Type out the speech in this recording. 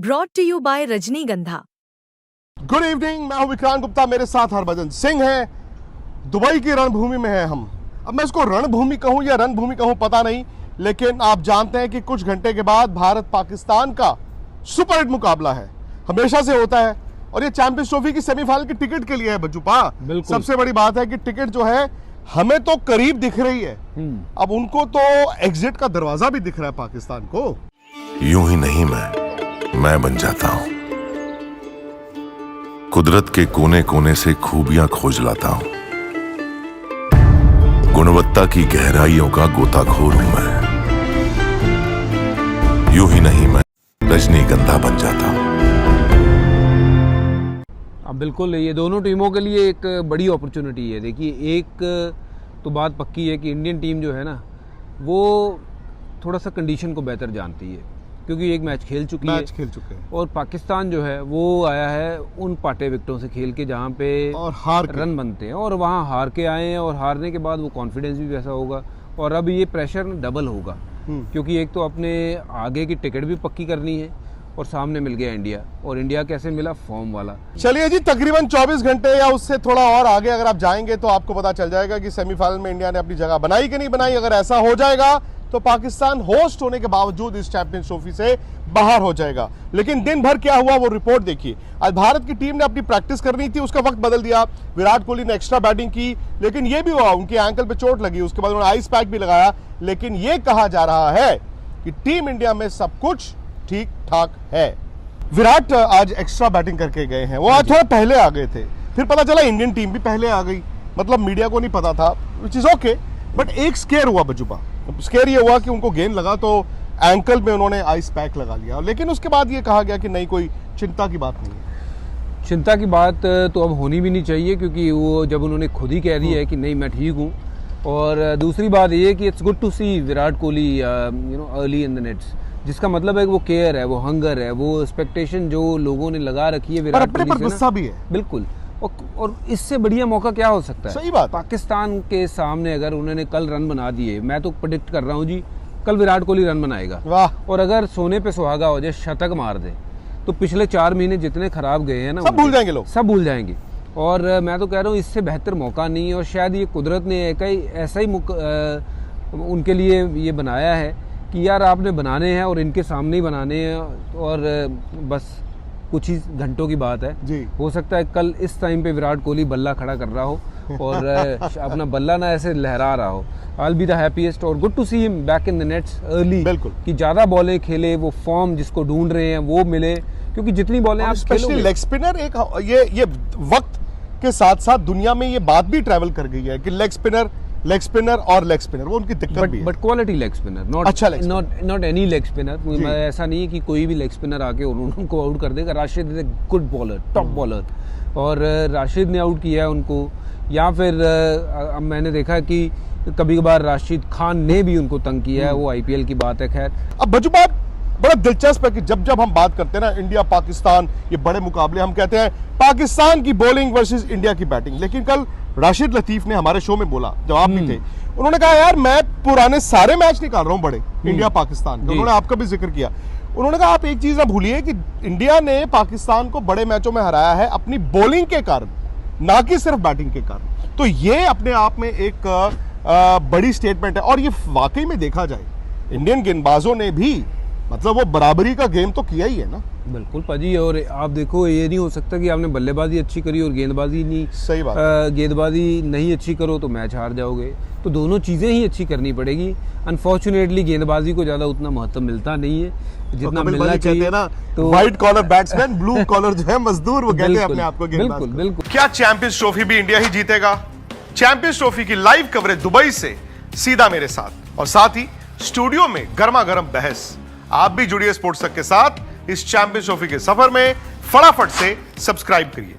Brought to you bye रजनीगंधा। Good evening, मैं हूं विक्रांत गुप्ता, मेरे साथ हरभजन सिंह है। दुबई की रणभूमि में है हम। अब मैं इसको रणभूमि कहूं या रणभूमि कहूं पता नहीं, लेकिन आप जानते हैं कि कुछ घंटे के बाद भारत पाकिस्तान का सुपरहिट मुकाबला है, हमेशा से होता है। और ये चैंपियंस ट्रॉफी की सेमीफाइनल की टिकट के लिए है बजुपा। सबसे बड़ी बात है कि टिकट जो है हमें तो करीब दिख रही है, अब उनको तो एग्जिट का दरवाजा भी दिख रहा है पाकिस्तान को। यूं ही नहीं मैं बन जाता हूं, कुदरत के कोने कोने से खूबियां खोज लाता हूं, गुणवत्ता की गहराइयों का गोताखोर हूं मैं। यूं ही नहीं मैं रजनीगंधा बन जाता हूं। अब बिल्कुल ये दोनों टीमों के लिए एक बड़ी अपॉर्चुनिटी है। देखिए, एक तो बात पक्की है कि इंडियन टीम जो है ना, वो थोड़ा सा कंडीशन को बेहतर जानती है, क्योंकि एक मैच खेल चुके हैं। और पाकिस्तान जो है वो आया है उन पाटे विकेटों से खेल के जहाँ पे और हार रन बनते हैं, और वहाँ हार के आए हैं, और हारने के बाद वो कॉन्फिडेंस भी वैसा होगा। और अब ये प्रेशर डबल होगा, क्योंकि एक तो अपने आगे की टिकट भी पक्की करनी है, और सामने मिल गया इंडिया। और इंडिया कैसे मिला? फॉर्म वाला। चलिए जी, तकरीबन 24 घंटे या उससे थोड़ा और आगे अगर आप जाएंगे तो आपको पता चल जाएगा कि सेमीफाइनल में इंडिया ने अपनी जगह बनाई कि नहीं बनाई। अगर ऐसा हो जाएगा तो पाकिस्तान होस्ट होने के बावजूद इस चैंपियंस ट्रॉफी से बाहर हो जाएगा। लेकिन दिन भर क्या हुआ वो रिपोर्ट देखिए। आज भारत की टीम ने अपनी प्रैक्टिस करनी थी, उसका वक्त बदल दिया। विराट कोहली ने एक्स्ट्रा बैटिंग की, लेकिन यह भी हुआ उनके एंकल पे चोट लगी, उसके बाद उन्होंने आइस पैक भी लगाया। लेकिन यह कहा जा रहा है कि टीम इंडिया में सब कुछ ठीक ठाक है। विराट आज एक्स्ट्रा बैटिंग करके गए हैं, वो आज थोड़ा पहले आ गए थे, फिर पता चला इंडियन टीम भी पहले आ गई, मतलब मीडिया को नहीं पता था, विच इज ओके। बट एक स्केयर हुआ बजुबा, स्केयर ये हुआ कि उनको गेंद लगा तो एंकल में उन्होंने आइस पैक लगा लिया, लेकिन उसके बाद ये कहा गया कि नहीं, कोई चिंता की बात नहीं है। चिंता की बात तो अब होनी भी नहीं चाहिए, क्योंकि वो जब उन्होंने खुद ही कह दिया है कि नहीं मैं ठीक हूँ। और दूसरी बात ये कि it's good to see Virat Kohli early in the nets, जिसका मतलब है कि वो केयर है, वो हंगर है, वो एक्सपेक्टेशन जो लोगों ने लगा रखी है विराट कोहली से, गुस्सा भी है बिल्कुल। और इससे बढ़िया मौका क्या हो सकता है? सही बात। पाकिस्तान के सामने अगर उन्होंने कल रन बना दिए, मैं तो प्रेडिक्ट कर रहा हूँ जी, कल विराट कोहली रन बनाएगा। वाह। और अगर सोने पे सुहागा हो जाए, शतक मार दे, तो पिछले 4 महीने जितने खराब गए हैं ना, सब भूल जाएंगे लोग, सब भूल जाएंगे। और मैं तो कह रहा हूँ इससे बेहतर मौका नहीं है। और शायद ये कुदरत ने ऐसा ही उनके लिए ये बनाया है कि यार आपने बनाने हैं और इनके सामने ही बनाने हैं, और बस कुछ ही घंटों की बात है जी। हो सकता है कल इस टाइम पे विराट कोहली बल्ला खड़ा कर रहा हो और अपना बल्ला ना ऐसे लहरा रहा हो। I'll be the happiest और good to see him back in the nets early। बिल्कुल, कि ज़्यादा बॉलें खेले, वो फॉर्म जिसको ढूंढ रहे हैं वो मिले, क्योंकि जितनी बॉलें आप खेलोगे। लेग स्पिनर एक ये वक्त के साथ साथ दुनिया में ये बात भी ट्रैवल कर गई है कि लेग स्पिनर और लेग स्पिनर वो उनकी दिक्कत भी है। But quality leg spinner, not any leg spinner. ऐसा नहीं है कि कोई भी लेग स्पिनर आके उनको आउट कर देगा। Rashid is a good bowler, top bowler, और राशिद ने आउट किया है उनको। या फिर अब मैंने देखा कि कभी कभार राशिद खान ने भी उनको तंग किया है, वो आईपीएल की बात है। खैर, अब बजू बात बड़ा दिलचस्प है कि जब हम बात करते हैं ना इंडिया पाकिस्तान, ये बड़े मुकाबले, हम कहते हैं पाकिस्तान की बॉलिंग वर्सेस इंडिया की बैटिंग। लेकिन कल राशिद लतीफ ने हमारे शो में बोला, जब आप भी थे, उन्होंने कहा यार मैं पुराने सारे मैच निकाल रहा हूं बड़े इंडिया पाकिस्तान के। उन्होंने आपका भी जिक्र किया। उन्होंने कहा आप एक चीज ना भूलिए कि इंडिया ने पाकिस्तान को बड़े मैचों में हराया है अपनी बॉलिंग के कारण, ना कि सिर्फ बैटिंग के कारण। तो ये अपने आप में एक बड़ी स्टेटमेंट है। और ये वाकई में देखा जाए, इंडियन गेंदबाजों ने भी मतलब वो बराबरी का गेम तो किया ही है ना। बिल्कुल पाजी। और आप देखो, ये नहीं हो सकता कि आपने बल्लेबाजी अच्छी करी और गेंदबाजी नहीं। सही बात। गेंदबाजी नहीं अच्छी करो तो मैच हार जाओगे। तो दोनों चीज़ें ही अच्छी करनी पड़ेगी। अनफॉर्चुनेटली गेंदबाजी को ज़्यादा उतना महत्व मिलता नहीं है जितना मिलना चाहिए ना। तो white collar batsman, blue collar जो है मजदूर, वो कहते हैं अपने आप को गेंदबाज। बिल्कुल बिल्कुल। क्या चैंपियंस ट्रॉफी भी इंडिया ही जीतेगा? चैंपियंस ट्रॉफी की लाइव कवरेज दुबई से सीधा मेरे साथ, और साथ ही स्टूडियो में गर्मा गर्म बहस। आप भी जुड़िए स्पोर्ट्स तक के साथ इस चैंपियंस ट्रॉफी के सफर में। फटाफट से सब्सक्राइब करिए।